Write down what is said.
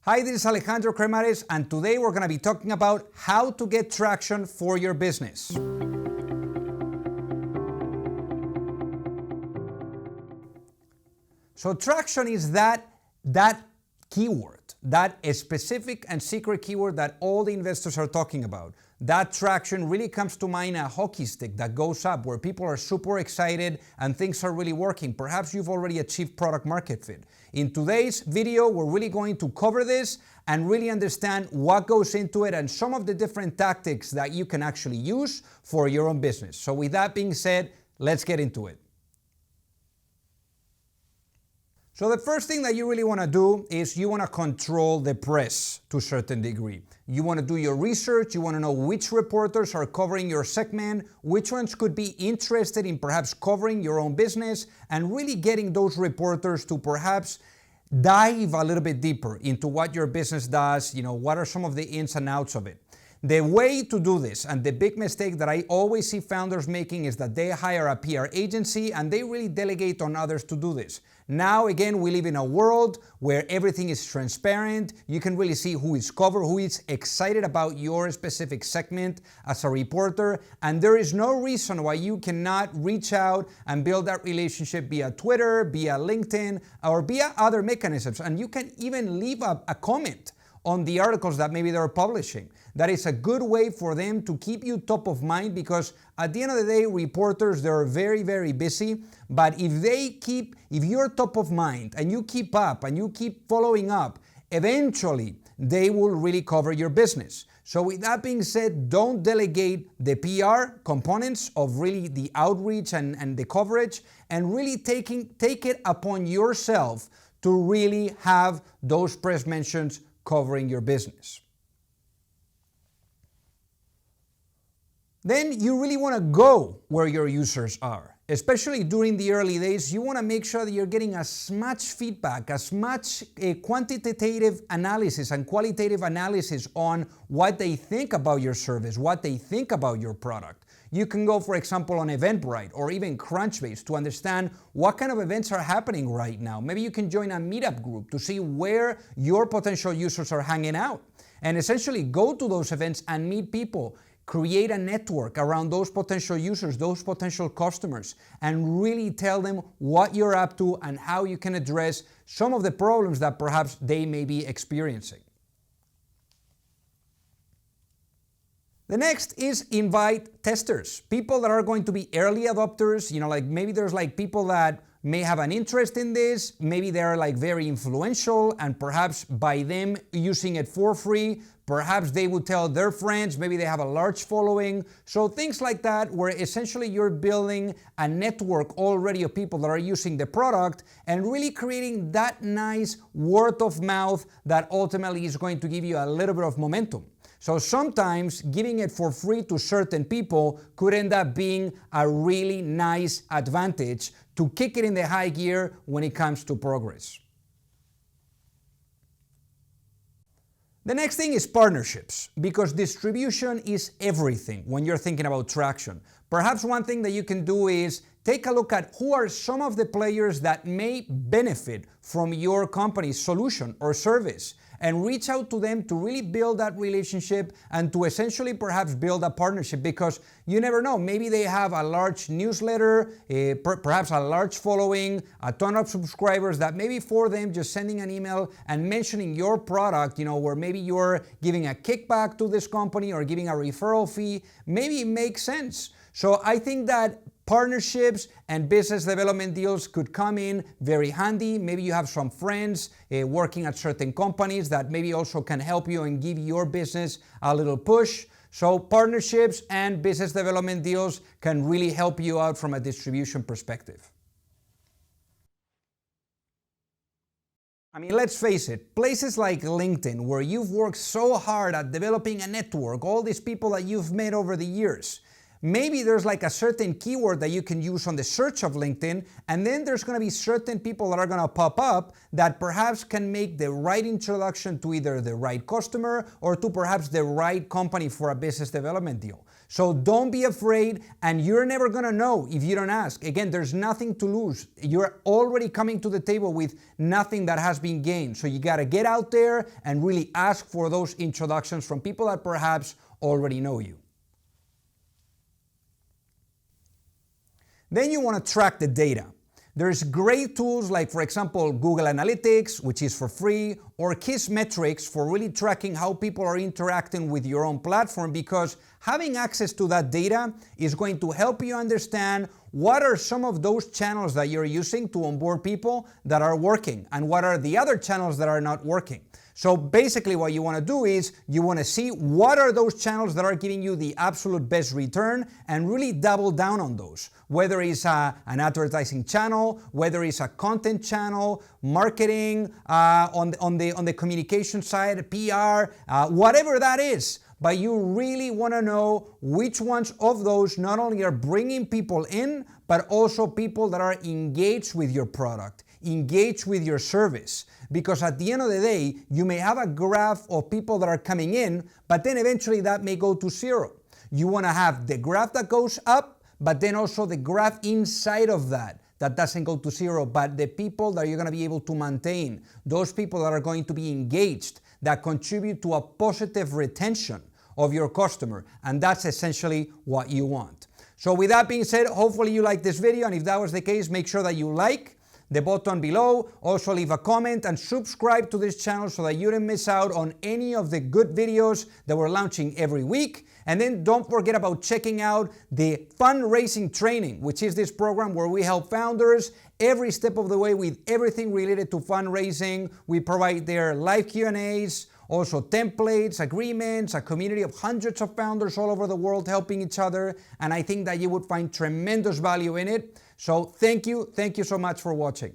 Hi, this is Alejandro Cremades, and today we're going to be talking about how to get traction for your business. So traction is that keyword, that specific and secret keyword that all the investors are talking about. That traction really comes to mind a hockey stick that goes up where people are super excited and things are really working. Perhaps you've already achieved product market fit. In today's video, we're really going to cover this and really understand what goes into it and some of the different tactics that you can actually use for your own business. So with that being said, let's get into it. So the first thing that you really want to do is you want to control the press to a certain degree. You want to do your research, you want to know which reporters are covering your segment, which ones could be interested in perhaps covering your own business, and really getting those reporters to perhaps dive a little bit deeper into what your business does, what are some of the ins and outs of it. The way to do this, and the big mistake that I always see founders making, is that they hire a PR agency and they really delegate on others to do this. Now, again, we live in a world where everything is transparent. You can really see who is covered, who is excited about your specific segment as a reporter, and there is no reason why you cannot reach out and build that relationship via Twitter, via LinkedIn, or via other mechanisms. And you can even leave a comment on the articles that maybe they're publishing. That is a good way for them to keep you top of mind, because at the end of the day, reporters, they're very, very busy. But if you're top of mind and you keep up and you keep following up, eventually they will really cover your business. So with that being said, don't delegate the PR components of really the outreach and the coverage, and really take it upon yourself to really have those press mentions covering your business. Then you really want to go where your users are. Especially during the early days, you want to make sure that you're getting as much feedback, as much quantitative analysis and qualitative analysis on what they think about your service, what they think about your product. You can go, for example, on Eventbrite or even Crunchbase to understand what kind of events are happening right now. Maybe you can join a meetup group to see where your potential users are hanging out. And essentially go to those events and meet people. Create a network around those potential users, those potential customers, and really tell them what you're up to and how you can address some of the problems that perhaps they may be experiencing. The next is invite testers, people that are going to be early adopters. Like maybe there's people that may have an interest in this, maybe they're very influential, and perhaps by them using it for free, perhaps they would tell their friends, maybe they have a large following. So things like that, where essentially you're building a network already of people that are using the product and really creating that nice word of mouth that ultimately is going to give you a little bit of momentum. So sometimes giving it for free to certain people could end up being a really nice advantage to kick it in the high gear when it comes to progress. The next thing is partnerships, because distribution is everything when you're thinking about traction. Perhaps one thing that you can do is take a look at who are some of the players that may benefit from your company's solution or service, and reach out to them to really build that relationship and to essentially perhaps build a partnership, because you never know. Maybe they have a large newsletter, perhaps a large following, a ton of subscribers, that maybe for them just sending an email and mentioning your product, where maybe you're giving a kickback to this company or giving a referral fee, maybe it makes sense. So I think that partnerships and business development deals could come in very handy. Maybe you have some friends working at certain companies that maybe also can help you and give your business a little push. So partnerships and business development deals can really help you out from a distribution perspective. Let's face it, places like LinkedIn, where you've worked so hard at developing a network, all these people that you've met over the years, maybe there's like a certain keyword that you can use on the search of LinkedIn, and then there's going to be certain people that are going to pop up that perhaps can make the right introduction to either the right customer or to perhaps the right company for a business development deal. So don't be afraid, and you're never going to know if you don't ask. Again, there's nothing to lose. You're already coming to the table with nothing that has been gained. So you got to get out there and really ask for those introductions from people that perhaps already know you. Then you want to track the data. There's great tools like, for example, Google Analytics, which is for free, or Kissmetrics for really tracking how people are interacting with your own platform, because having access to that data is going to help you understand what are some of those channels that you're using to onboard people that are working, and what are the other channels that are not working. So basically what you want to do is you want to see what are those channels that are giving you the absolute best return and really double down on those. Whether it's an advertising channel, whether it's a content channel, marketing, on the communication side, PR, whatever that is. But you really want to know which ones of those not only are bringing people in, but also people that are engaged with your product, engaged with your service. Because at the end of the day, you may have a graph of people that are coming in, but then eventually that may go to zero. You want to have the graph that goes up, but then also the graph inside of that doesn't go to zero, but the people that you're going to be able to maintain, those people that are going to be engaged, that contribute to a positive retention of your customer. And that's essentially what you want. So with that being said, hopefully you liked this video, and if that was the case, make sure that you like the button below, also leave a comment and subscribe to this channel so that you don't miss out on any of the good videos that we're launching every week. And then don't forget about checking out the fundraising training, which is this program where we help founders every step of the way with everything related to fundraising. We provide their live Q&As, also templates, agreements, a community of hundreds of founders all over the world helping each other, and I think that you would find tremendous value in it. So thank you so much for watching.